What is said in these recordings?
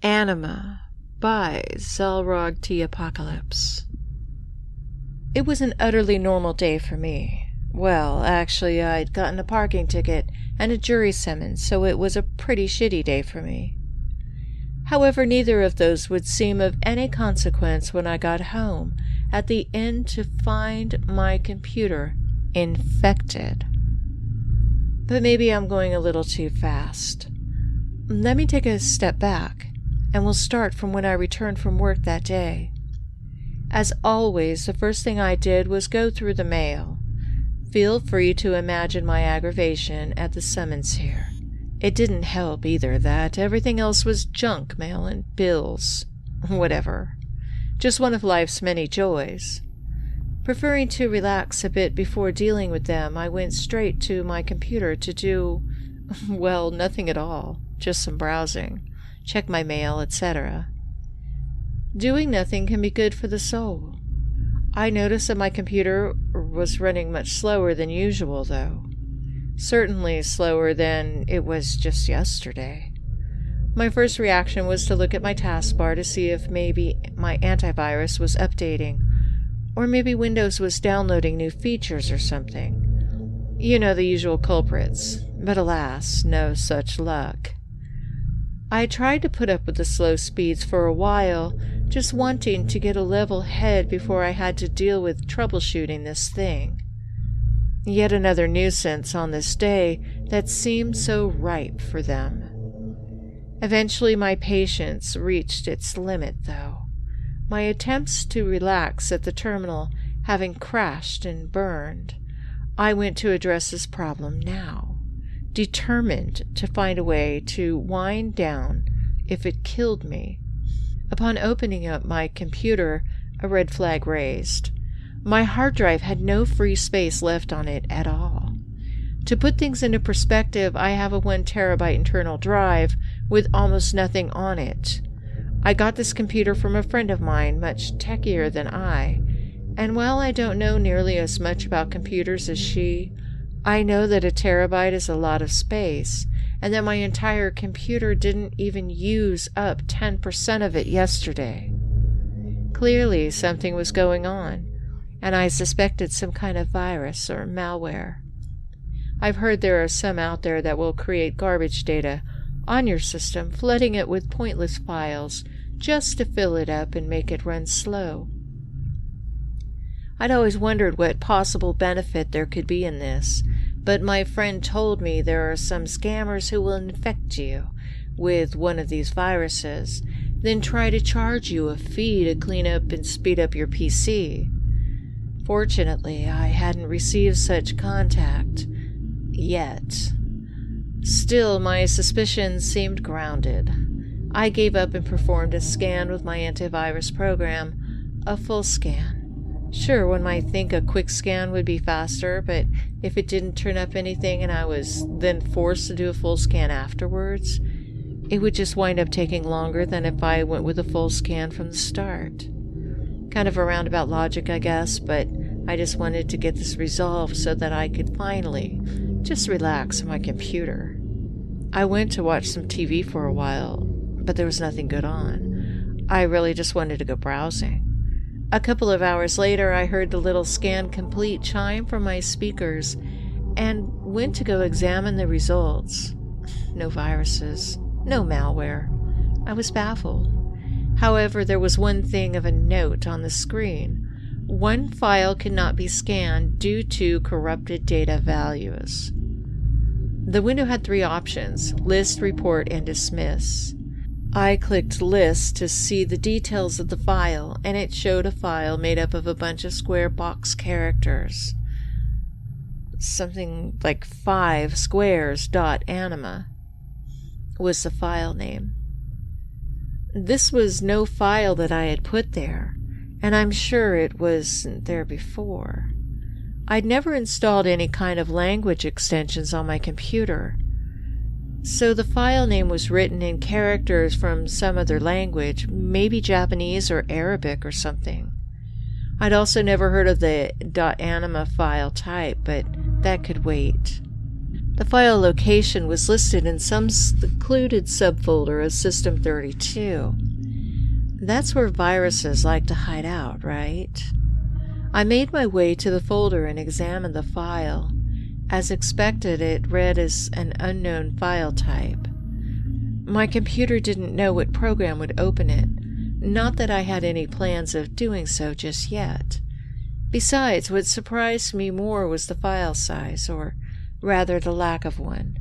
Anima by Xelrog T. Apocalypse. It was an utterly normal day for me. Well, actually, I'd gotten a parking ticket and a jury summons, so it was a pretty shitty day for me. However, neither of those would seem of any consequence when I got home at the end to find my computer infected. But maybe I'm going a little too fast. Let me take a step back, and we'll start from when I returned from work that day. As always, the first thing I did was go through the mail. Feel free to imagine my aggravation at the summons here. It didn't help either that everything else was junk mail and bills. Whatever. Just one of life's many joys. Preferring to relax a bit before dealing with them, I went straight to my computer to do, well, nothing at all. Just some browsing. Check my mail, etc. Doing nothing can be good for the soul. I noticed that my computer was running much slower than usual, though. Certainly slower than it was just yesterday. My first reaction was to look at my taskbar to see if maybe my antivirus was updating, or maybe Windows was downloading new features or something. You know, the usual culprits, but alas, no such luck. I tried to put up with the slow speeds for a while, just wanting to get a level head before I had to deal with troubleshooting this thing. Yet another nuisance on this day that seemed so ripe for them. Eventually my patience reached its limit, though. My attempts to relax at the terminal having crashed and burned, I went to address this problem now, determined to find a way to wind down if it killed me. Upon opening up my computer, a red flag raised. My hard drive had no free space left on it at all. To put things into perspective, I have a 1 terabyte internal drive with almost nothing on it. I got this computer from a friend of mine, much techier than I, and while I don't know nearly as much about computers as she, I know that a terabyte is a lot of space, and that my entire computer didn't even use up 10% of it yesterday. Clearly something was going on, and I suspected some kind of virus or malware. I've heard there are some out there that will create garbage data on your system, flooding it with pointless files just to fill it up and make it run slow. I'd always wondered what possible benefit there could be in this, but my friend told me there are some scammers who will infect you with one of these viruses, then try to charge you a fee to clean up and speed up your PC. Fortunately, I hadn't received such contact yet. Still, my suspicions seemed grounded. I gave up and performed a scan with my antivirus program, a full scan. Sure, one might think a quick scan would be faster, but if it didn't turn up anything and I was then forced to do a full scan afterwards, it would just wind up taking longer than if I went with a full scan from the start. Kind of a roundabout logic, I guess, but I just wanted to get this resolved so that I could finally just relax on my computer. I went to watch some TV for a while, but there was nothing good on. I really just wanted to go browsing. A couple of hours later, I heard the little scan complete chime from my speakers and went to go examine the results. No viruses, no malware. I was baffled. However, there was one thing of a note on the screen. One file cannot be scanned due to corrupted data values. The window had 3 options: list, report, and dismiss. I clicked list to see the details of the file, and it showed a file made up of a bunch of square box characters. Something like 5 squares .anima was the file name. This was no file that I had put there, and I'm sure it wasn't there before. I'd never installed any kind of language extensions on my computer, so the file name was written in characters from some other language, maybe Japanese or Arabic or something. I'd also never heard of the .anima file type, but that could wait. The file location was listed in some secluded subfolder as System 32. That's where viruses like to hide out, right? I made my way to the folder and examined the file. As expected, it read as an unknown file type. My computer didn't know what program would open it, not that I had any plans of doing so just yet. Besides, what surprised me more was the file size, or rather the lack of one.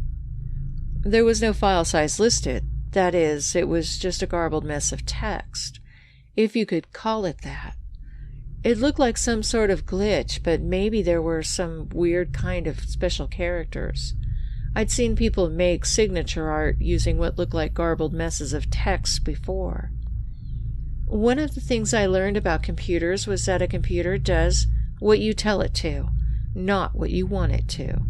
There was no file size listed. That is, it was just a garbled mess of text, if you could call it that. It looked like some sort of glitch, but maybe there were some weird kind of special characters. I'd seen people make signature art using what looked like garbled messes of text before. One of the things I learned about computers was that a computer does what you tell it to, not what you want it to.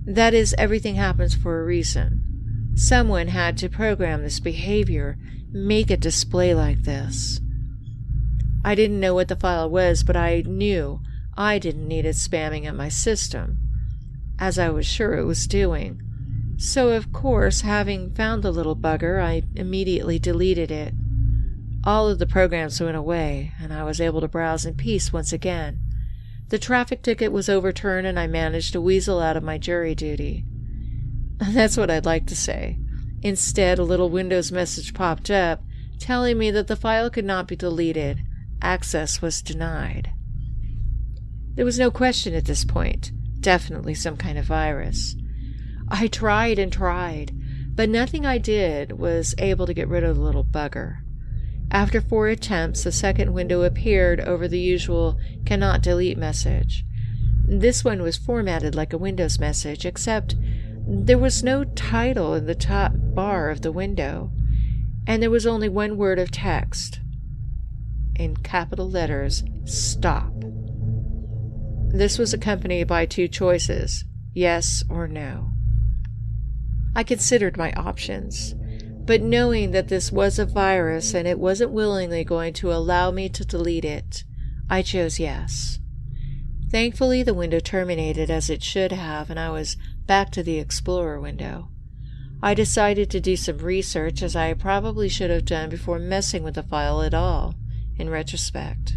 That is, everything happens for a reason. Someone had to program this behavior, make it display like this. I didn't know what the file was, but I knew I didn't need it spamming at my system, as I was sure it was doing. So, of course, having found the little bugger, I immediately deleted it. All of the programs went away, and I was able to browse in peace once again. The traffic ticket was overturned, and I managed to weasel out of my jury duty. That's what I'd like to say. Instead, a little Windows message popped up, telling me that the file could not be deleted. Access was denied. There was no question at this point. Definitely some kind of virus. I tried and tried, but nothing I did was able to get rid of the little bugger. After 4 attempts, a second window appeared over the usual "cannot delete" message. This one was formatted like a Windows message, except there was no title in the top bar of the window, and there was only one word of text. In capital letters, "Stop." This was accompanied by 2 choices, yes or no. I considered my options, but knowing that this was a virus and it wasn't willingly going to allow me to delete it, I chose yes. Thankfully, the window terminated as it should have, and I was back to the Explorer window. I decided to do some research, as I probably should have done before messing with the file at all, in retrospect.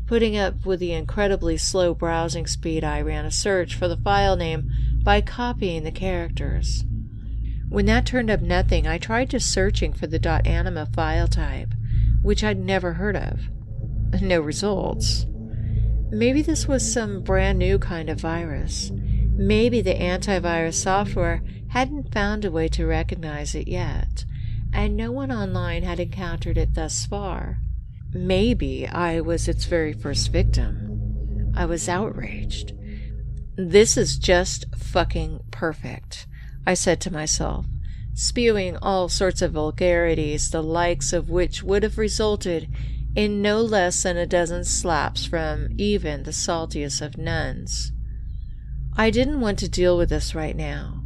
Putting up with the incredibly slow browsing speed, I ran a search for the file name by copying the characters. When that turned up nothing, I tried just searching for the .anima file type, which I'd never heard of. No results. Maybe this was some brand new kind of virus. Maybe the antivirus software hadn't found a way to recognize it yet, and no one online had encountered it thus far. Maybe I was its very first victim. I was outraged. This is just fucking perfect, I said to myself, spewing all sorts of vulgarities, the likes of which would have resulted in no less than a dozen slaps from even the saltiest of nuns. I didn't want to deal with this right now.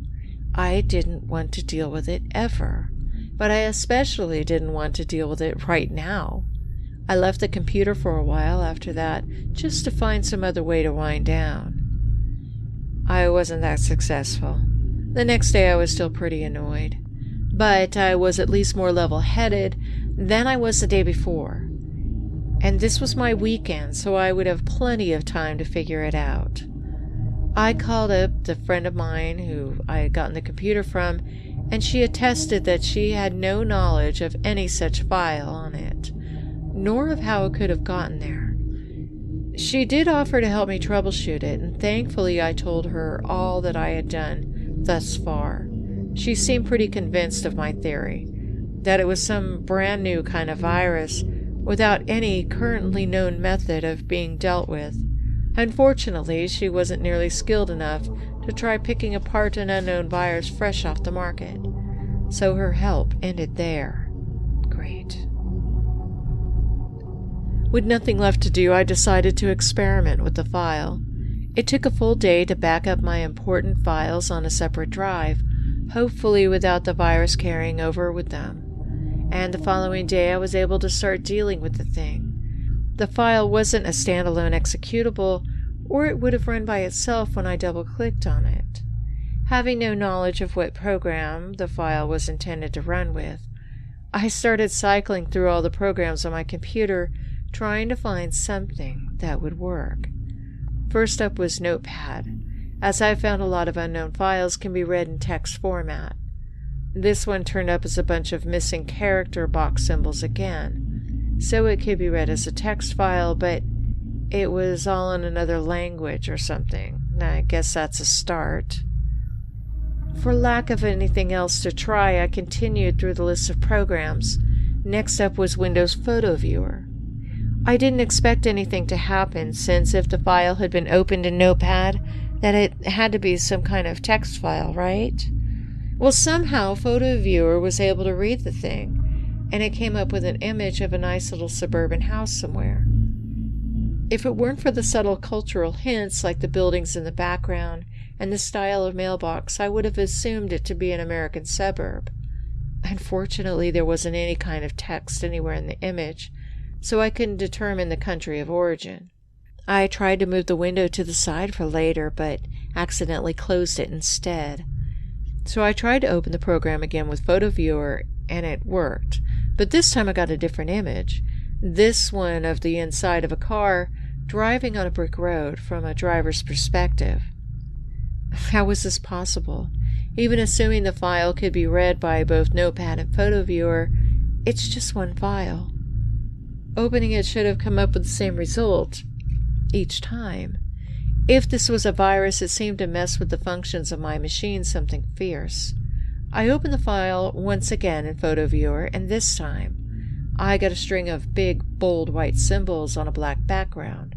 I didn't want to deal with it ever, but I especially didn't want to deal with it right now. I left the computer for a while after that, just to find some other way to wind down. I wasn't that successful. The next day I was still pretty annoyed, but I was at least more level-headed than I was the day before. And this was my weekend, so I would have plenty of time to figure it out. I called up the friend of mine who I had gotten the computer from, and she attested that she had no knowledge of any such file on it, nor of how it could have gotten there. She did offer to help me troubleshoot it, and thankfully I told her all that I had done thus far. She seemed pretty convinced of my theory, that it was some brand new kind of virus without any currently known method of being dealt with. Unfortunately, she wasn't nearly skilled enough to try picking apart an unknown virus fresh off the market, so her help ended there. Great. With nothing left to do, I decided to experiment with the file. It took a full day to back up my important files on a separate drive, hopefully without the virus carrying over with them. And the following day I was able to start dealing with the thing. The file wasn't a standalone executable, or it would have run by itself when I double-clicked on it. Having no knowledge of what program the file was intended to run with, I started cycling through all the programs on my computer, trying to find something that would work. First up was Notepad, as I found a lot of unknown files can be read in text format. This one turned up as a bunch of missing character box symbols again, so it could be read as a text file, but it was all in another language or something. I guess that's a start. For lack of anything else to try, I continued through the list of programs. Next up was Windows Photo Viewer. I didn't expect anything to happen, since if the file had been opened in Notepad, that it had to be some kind of text file, right? Well, somehow Photo Viewer was able to read the thing, and it came up with an image of a nice little suburban house somewhere. If it weren't for the subtle cultural hints like the buildings in the background and the style of mailbox, I would have assumed it to be an American suburb. Unfortunately, there wasn't any kind of text anywhere in the image, so I couldn't determine the country of origin. I tried to move the window to the side for later, but accidentally closed it instead. So I tried to open the program again with Photo Viewer, and it worked. But this time I got a different image. This one of the inside of a car driving on a brick road from a driver's perspective. How was this possible? Even assuming the file could be read by both Notepad and Photo Viewer, it's just one file. Opening it should have come up with the same result each time. If this was a virus, it seemed to mess with the functions of my machine something fierce. I opened the file once again in Photo Viewer, and this time I got a string of big, bold white symbols on a black background.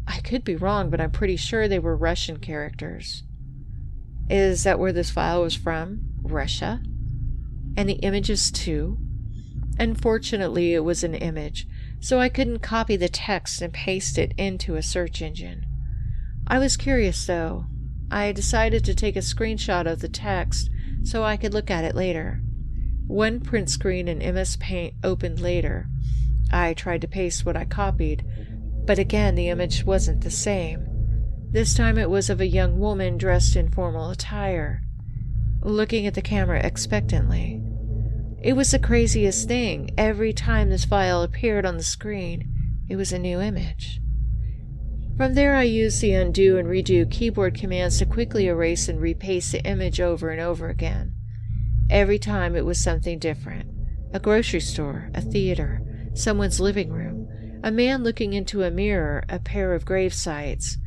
I could be wrong, but I'm pretty sure they were Russian characters. Is that where this file was from? Russia? And the images too? Unfortunately, it was an image, so I couldn't copy the text and paste it into a search engine. I was curious, though. I decided to take a screenshot of the text so I could look at it later. One print screen in MS Paint opened later. I tried to paste what I copied, but again the image wasn't the same. This time it was of a young woman dressed in formal attire, looking at the camera expectantly. It was the craziest thing. Every time this file appeared on the screen, it was a new image. From there I used the undo and redo keyboard commands to quickly erase and repaste the image over and over again. Every time it was something different. A grocery store, a theater, someone's living room, a man looking into a mirror, a pair of grave sites.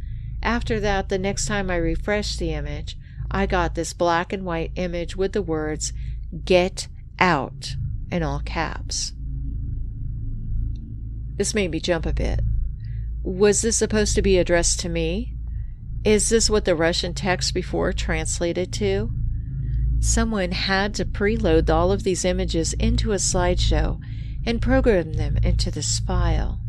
After that, the next time I refreshed the image, I got this black and white image with the words, "Get out," in all caps. This made me jump a bit. Was this supposed to be addressed to me? Is this what the Russian text before translated to? Someone had to preload all of these images into a slideshow and program them into this file.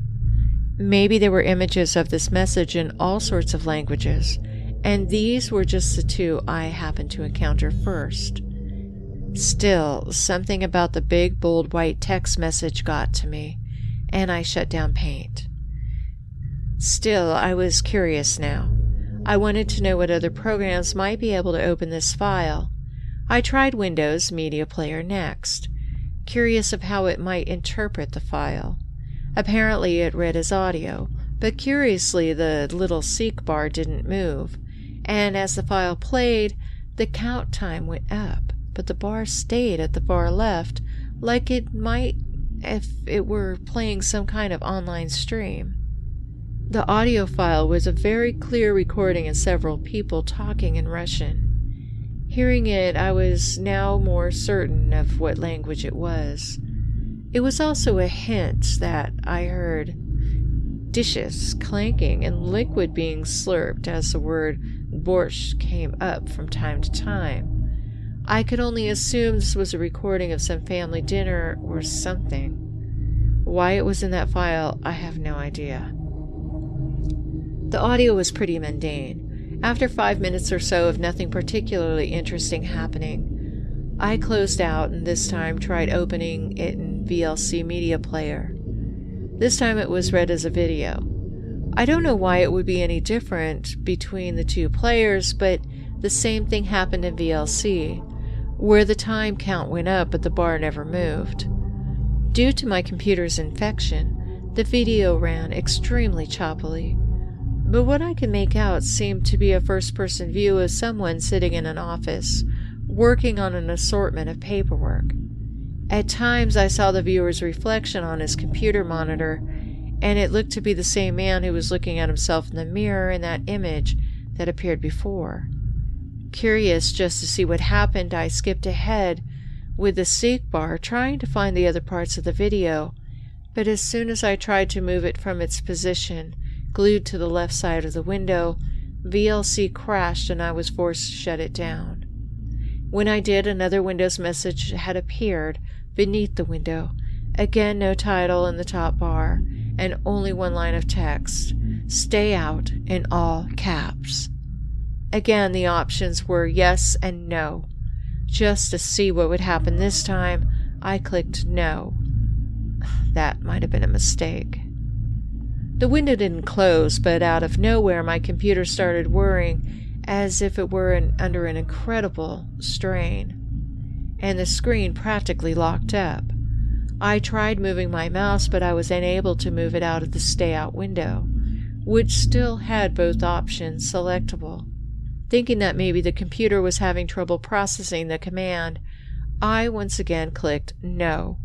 Maybe there were images of this message in all sorts of languages, and these were just the two I happened to encounter first. Still, something about the big, bold white text message got to me, and I shut down Paint. Still, I was curious now. I wanted to know what other programs might be able to open this file. I tried Windows Media Player next, curious of how it might interpret the file. Apparently it read as audio, but curiously the little seek bar didn't move, and as the file played, the count time went up, but the bar stayed at the far left, like it might if it were playing some kind of online stream. The audio file was a very clear recording of several people talking in Russian. Hearing it, I was now more certain of what language it was. It was also a hint that I heard dishes clanking and liquid being slurped as the word borscht came up from time to time. I could only assume this was a recording of some family dinner or something. Why it was in that file, I have no idea. The audio was pretty mundane. After 5 minutes or so of nothing particularly interesting happening, I closed out and this time tried opening it in VLC Media Player. This time it was read as a video. I don't know why it would be any different between the two players, but The same thing happened in VLC, where the time count went up but the bar never moved. Due to my computer's infection, the video ran extremely choppily, but what I could make out seemed to be a first-person view of someone sitting in an office, working on an assortment of paperwork. At times I saw the viewer's reflection on his computer monitor, and it looked to be the same man who was looking at himself in the mirror in that image that appeared before. Curious just to see what happened, I skipped ahead with the seek bar, trying to find the other parts of the video, but as soon as I tried to move it from its position, glued to the left side of the window, VLC crashed and I was forced to shut it down. When I did, another Windows message had appeared beneath the window. Again, no title in the top bar, and only one line of text, "Stay out," in all caps. Again, the options were yes and no. Just to see what would happen this time, I clicked no. That might have been a mistake. The window didn't close, but out of nowhere my computer started whirring as if it were under an incredible strain, and the screen practically locked up. I tried moving my mouse, but I was unable to move it out of the stay out window, which still had both options selectable. Thinking that maybe the computer was having trouble processing the command, I once again clicked no.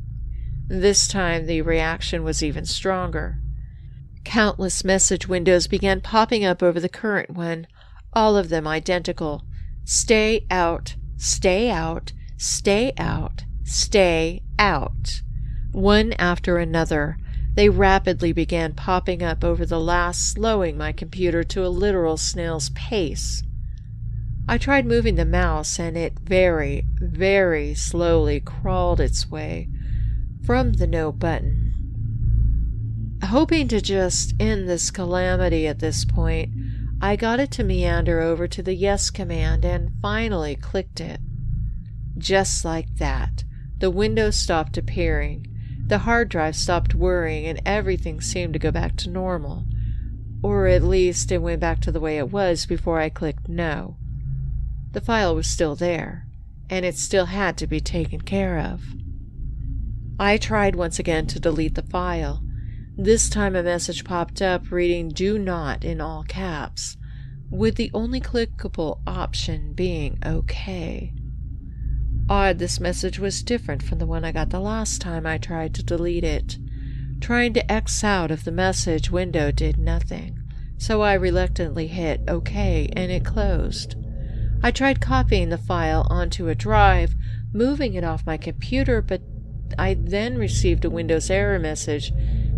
This time the reaction was even stronger. Countless message windows began popping up over the current one, all of them identical. Stay out, stay out, stay out, stay out. One after another, they rapidly began popping up over the last, slowing my computer to a literal snail's pace. I tried moving the mouse, and it very, very slowly crawled its way from the no button. Hoping to just end this calamity at this point, I got it to meander over to the yes command and finally clicked it. Just like that, the window stopped appearing, the hard drive stopped whirring, and everything seemed to go back to normal. Or at least it went back to the way it was before I clicked no. The file was still there, and it still had to be taken care of. I tried once again to delete the file. This time a message popped up reading "Do not" in all caps, with the only clickable option being OK. Odd, this message was different from the one I got the last time I tried to delete it. Trying to X out of the message window did nothing, so I reluctantly hit OK and it closed. I tried copying the file onto a drive, moving it off my computer, but I then received a Windows error message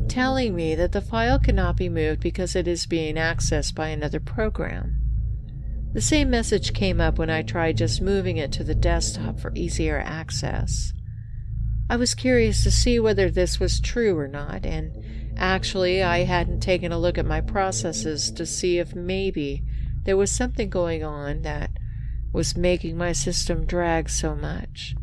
telling me that the file cannot be moved because it is being accessed by another program. The same message came up when I tried just moving it to the desktop for easier access. I was curious to see whether this was true or not, and actually I hadn't taken a look at my processes to see if maybe there was something going on that was making my system drag so much.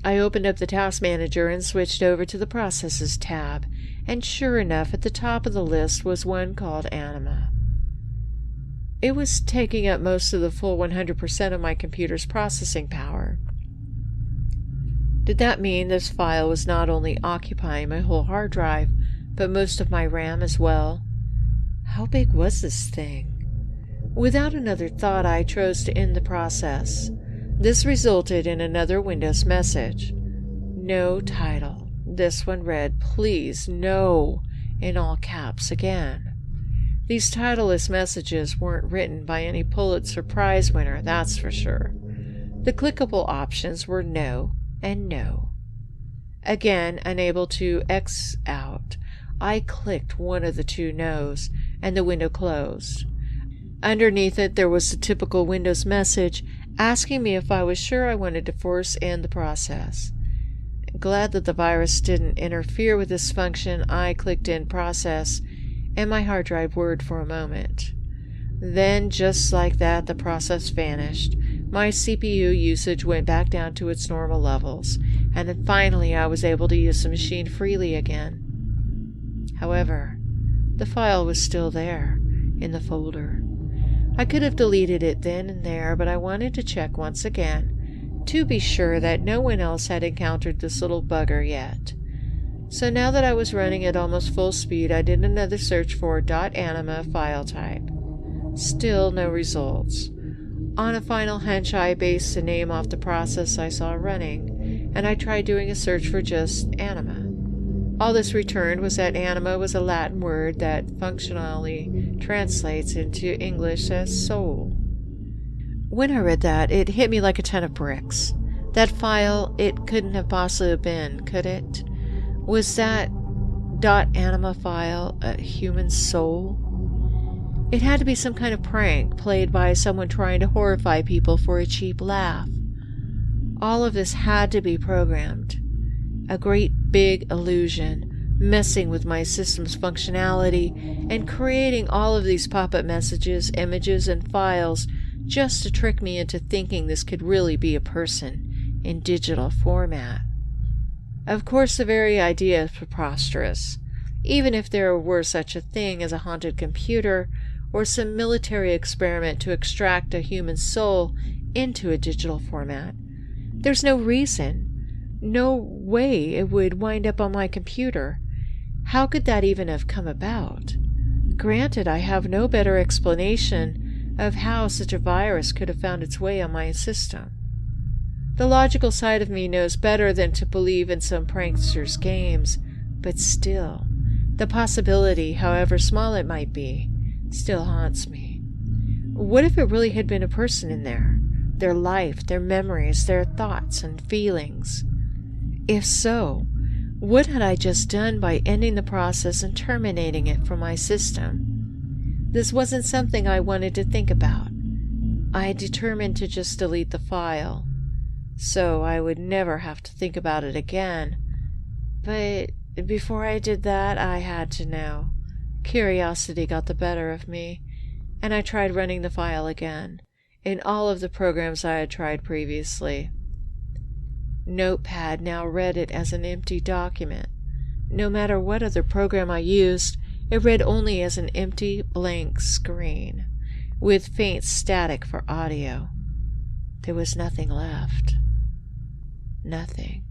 I opened up the Task Manager and switched over to the Processes tab, and sure enough, at the top of the list was one called Anima. It was taking up most of the full 100% of my computer's processing power. Did that mean this file was not only occupying my whole hard drive, but most of my RAM as well? How big was this thing? Without another thought, I chose to end the process. This resulted in another Windows message. No title. This one read, "Please, no," in all caps again. These titleless messages weren't written by any Pulitzer Prize winner, that's for sure. The clickable options were no and no. Again, unable to X out, I clicked one of the two no's, and the window closed. Underneath it, there was the typical Windows message asking me if I was sure I wanted to force end the process. Glad that the virus didn't interfere with this function, I clicked End Process, and my hard drive whirred for a moment. Then, just like that, the process vanished. My CPU usage went back down to its normal levels, and then finally I was able to use the machine freely again. However, the file was still there, in the folder. I could have deleted it then and there, but I wanted to check once again to be sure that no one else had encountered this little bugger yet. So now that I was running at almost full speed, I did another search for .anima file type. Still no results. On a final hunch, I based the name off the process I saw running, and I tried doing a search for just anima. All this returned was that anima was a Latin word that functionally translates into English as soul. When I read that, it hit me like a ton of bricks. That file, it couldn't have possibly been, could it? Was that .anima file a human soul? It had to be some kind of prank played by someone trying to horrify people for a cheap laugh. All of this had to be programmed. A great big illusion, messing with my system's functionality and creating all of these pop-up messages, images, and files just to trick me into thinking this could really be a person in digital format. Of course, the very idea is preposterous. Even if there were such a thing as a haunted computer or some military experiment to extract a human soul into a digital format, there's no reason, no way it would wind up on my computer. How could that even have come about? Granted, I have no better explanation of how such a virus could have found its way on my system. The logical side of me knows better than to believe in some prankster's games, but still, the possibility, however small it might be, still haunts me. What if it really had been a person in there? Their life, their memories, their thoughts and feelings? If so, what had I just done by ending the process and terminating it from my system? This wasn't something I wanted to think about. I had determined to just delete the file, so I would never have to think about it again. But before I did that, I had to know. Curiosity got the better of me, and I tried running the file again, in all of the programs I had tried previously. Notepad now read it as an empty document. No matter what other program I used, it read only as an empty, blank screen, with faint static for audio. There was nothing left. Nothing.